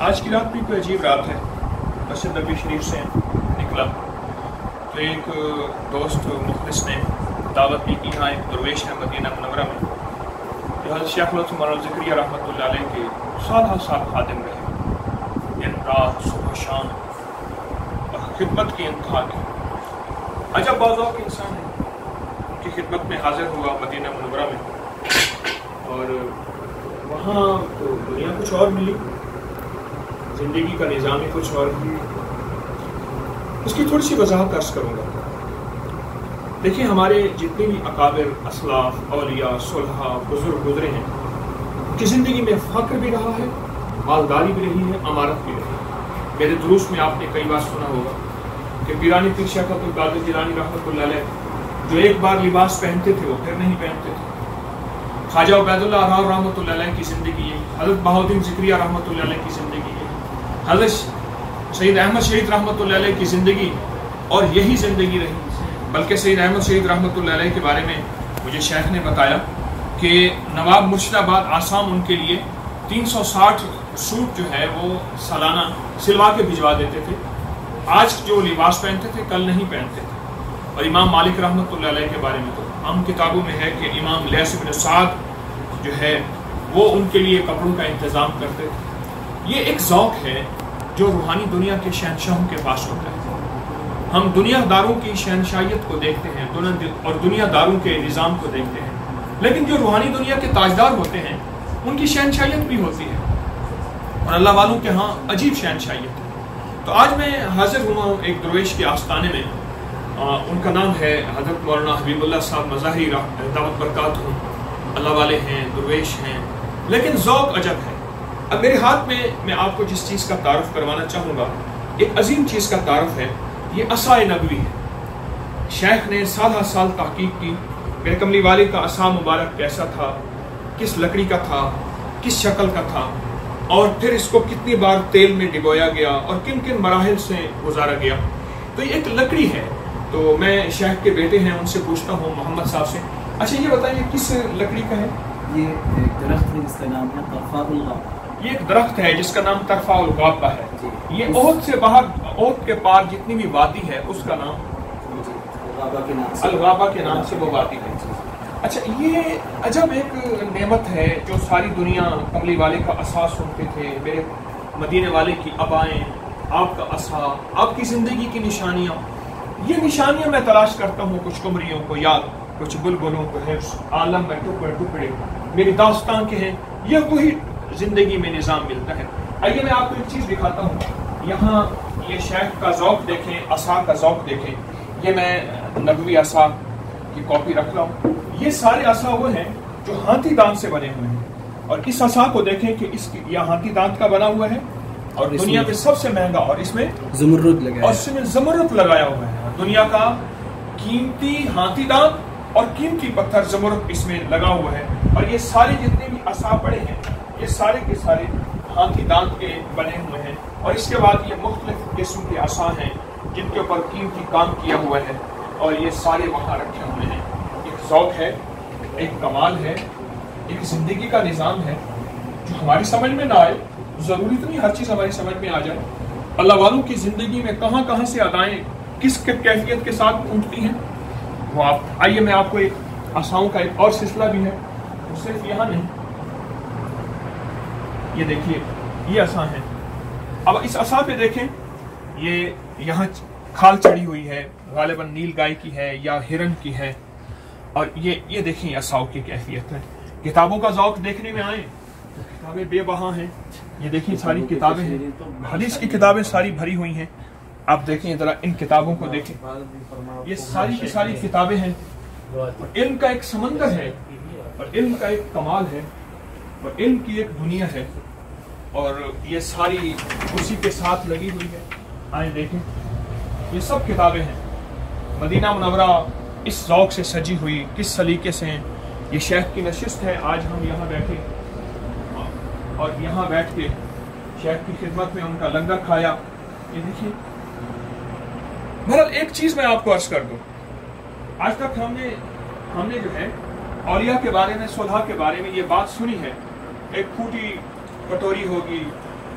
آج کی رات بھی کوئی عجیب رات ہے. مسجد نبی شریف سے نکلا تو ایک دوست مخلص نے دعوت دی کہ یہاں ایک درویش ہے مدینہ منورہ میں جو حضرت شیخ الہند مولانا ذکریہ رحمۃ اللہ علیہ کے سالہ سال خادم رہے. دن رات صبح شام خدمت کی انتہا کی. عجب بازو کے انسان ہے. ان کی خدمت میں حاضر ہوا مدینہ منورہ میں اور وہاں تو دنیا کچھ اور ملی, زندگی کا نظام ہی کچھ اور بھی. اس کی تھوڑی سی وضاحت عرض کروں گا. دیکھیں ہمارے جتنے بھی اکابر اسلاف اولیاء صلحاء بزرگ گزرے ہیں ان کی زندگی میں فقر بھی رہا ہے, مالداری بھی رہی ہے, امارت بھی رہی ہے. میرے دروس میں آپ نے کئی بار سنا ہوگا کہ پیرانی پیر شیخ عبد القادر جیلانی رحمۃ اللہ علیہ جو ایک بار لباس پہنتے تھے وہ پھر نہیں پہنتے تھے. خواجہ عبید اللہ احرار رحمۃ اللہ علیہ کی زندگی ہے, حضرت بہاؤالدین ذکریہ رحمۃ اللہ علیہ کی زندگی ہے, حضرت سید احمد شہید رحمۃ اللہ علیہ کی زندگی اور یہی زندگی رہی. بلکہ سید احمد شہید رحمۃ اللہ علیہ کے بارے میں مجھے شیخ نے بتایا کہ نواب مرشد آباد آسام ان کے لیے 360 سوٹ جو ہے وہ سالانہ سلوا کے بھجوا دیتے تھے. آج جو لباس پہنتے تھے کل نہیں پہنتے تھے. اور امام مالک رحمۃ اللہ علیہ کے بارے میں تو عام کتابوں میں ہے کہ امام لیث بن سعد جو ہے وہ ان کے لیے کپڑوں کا انتظام کرتے تھے. یہ ایک ذوق ہے جو روحانی دنیا کے شہنشاہوں کے پاس ہوتا ہے. ہم دنیا داروں کی شہنشاہیت کو دیکھتے ہیں اور دنیا داروں کے نظام کو دیکھتے ہیں, لیکن جو روحانی دنیا کے تاجدار ہوتے ہیں ان کی شہنشاہیت بھی ہوتی ہے اور اللہ والوں کے ہاں عجیب شہنشاہیت ہے. تو آج میں حاضر ہوا ہوں ایک درویش کے آستانے میں. ان کا نام ہے حضرت مولانا حبیب اللہ صاحب مظاہری دعوت برکات ہوں. اللہ والے ہیں, درویش ہیں, لیکن ذوق عجب ہے. اب میرے ہاتھ میں آپ کو جس چیز کا تعارف کروانا چاہوں گا ایک عظیم چیز کا تعارف ہے. یہ عصائے نبوی ہے. شیخ نے سالہ سال تحقیق کی میرے کملی والے کا عصا مبارک کیسا تھا, کس لکڑی کا تھا, کس شکل کا تھا, اور پھر اس کو کتنی بار تیل میں ڈبویا گیا اور کن کن مراحل سے گزارا گیا. تو یہ ایک لکڑی ہے. تو میں شیخ کے بیٹے ہیں ان سے پوچھتا ہوں محمد صاحب سے, اچھا یہ بتائیے کس لکڑی کا ہے؟ یہ ایک درخت ہے جس کا نام ہے طرفاء الغابہ. یہ ایک درخت ہے جس کا نام طرفاء الغابہ ہے. یہ احد سے باہر, احد کے پار جتنی بھی وادی ہے اس کا نام الغابہ کے نام سے وہ وادی ہے. اچھا یہ عجب ایک نعمت ہے جو ساری دنیا کملی والے کا عصا سنتے تھے, میرے مدینے والے کی ابائیں, آپ کا عصا, آپ کی زندگی کی نشانیاں. یہ نشانیاں میں تلاش کرتا ہوں, کچھ قمریوں کو یاد, کچھ بلبلوں کو حفظ, عالم میں ٹکڑے ٹکڑے میری داستان کے ہیں. یہ وہی زندگی میں نظام ملتا ہے. آئیے میں آپ کو ایک چیز دکھاتا ہوں. یہاں یہ شیخ کا ذوق دیکھیں, عصا کا ذوق دیکھیں. یہ میں نبوی عصا کی کاپی رکھ رہا ہوں. یہ سارے عصا وہ ہیں جو ہاتھی دانت سے بنے ہوئے ہیں. اور اس عصا کو دیکھیں کہ اس کی یہ ہاتھی دانت کا بنا ہوا ہے اور دنیا میں سب سے مہنگا, اور اس میں زمرد لگایا, اور اس میں زمرد لگایا ہوا ہے. دنیا کا قیمتی ہاتھی دانت اور قیمتی پتھر زمرد اس میں لگا ہوا ہے. اور یہ سارے جتنے بھی عصا پڑے ہیں یہ سارے کے سارے ہاتھی دانت کے بنے ہوئے ہیں. اور اس کے بعد یہ مختلف قسم کے عصا ہیں جن کے اوپر قیمتی کام کیا ہوا ہے, اور یہ سارے وہاں رکھے ہوئے ہیں. ایک ذوق ہے, ایک کمال ہے, ایک زندگی کا نظام ہے جو ہماری سمجھ میں نہ آئے. ضروری تو نہیں ہر چیز ہماری سمجھ میں آ جائے. اللہ والوں کی زندگی میں کہاں کہاں سے ادائیں کس کیفیت کے ساتھ پھوٹتی ہیں وہ آپ آئیے میں آپ کو ایک عصاؤں کا ایک اور سلسلہ بھی ہے, وہ صرف یہاں نہیں. یہ دیکھیے یہ عصا ہے. اب اس عصا پہ دیکھیں, یہ یہاں کھال چڑھی ہوئی ہے, غالباً نیل گائے کی ہے یا ہرن کی ہے. اور یہ دیکھیں عصاؤں کی کیفیت ہے. کتابوں کا ذوق دیکھنے میں آئے تو کتابیں بے بہا ہیں. یہ دیکھیں ساری کتابیں ہیں, حدیث کی کتابیں ساری بھری ہوئی ہیں. آپ دیکھیں ذرا ان کتابوں کو دیکھیں, یہ ساری کی ساری کتابیں ہیں. اور علم کا ایک سمندر ہے, اور علم کا ایک کمال ہے, اور علم کی ایک دنیا ہے, اور یہ ساری اسی کے ساتھ لگی ہوئی ہے. آئیں دیکھیں یہ سب کتابیں ہیں. مدینہ منورہ اس ذوق سے سجی ہوئی, کس سلیقے سے ہیں. یہ شیخ کی نشست ہے. آج ہم یہاں بیٹھے اور یہاں بیٹھ کے شیخ کی خدمت میں ان کا لنگر کھایا. یہ دیکھیے. بہرحال ایک چیز میں آپ کو عرض کر دوں, آج تک ہم نے جو ہے اولیاء کے بارے میں, صلحاء کے بارے میں یہ بات سنی ہے, ایک پھوٹی کٹوری ہوگی,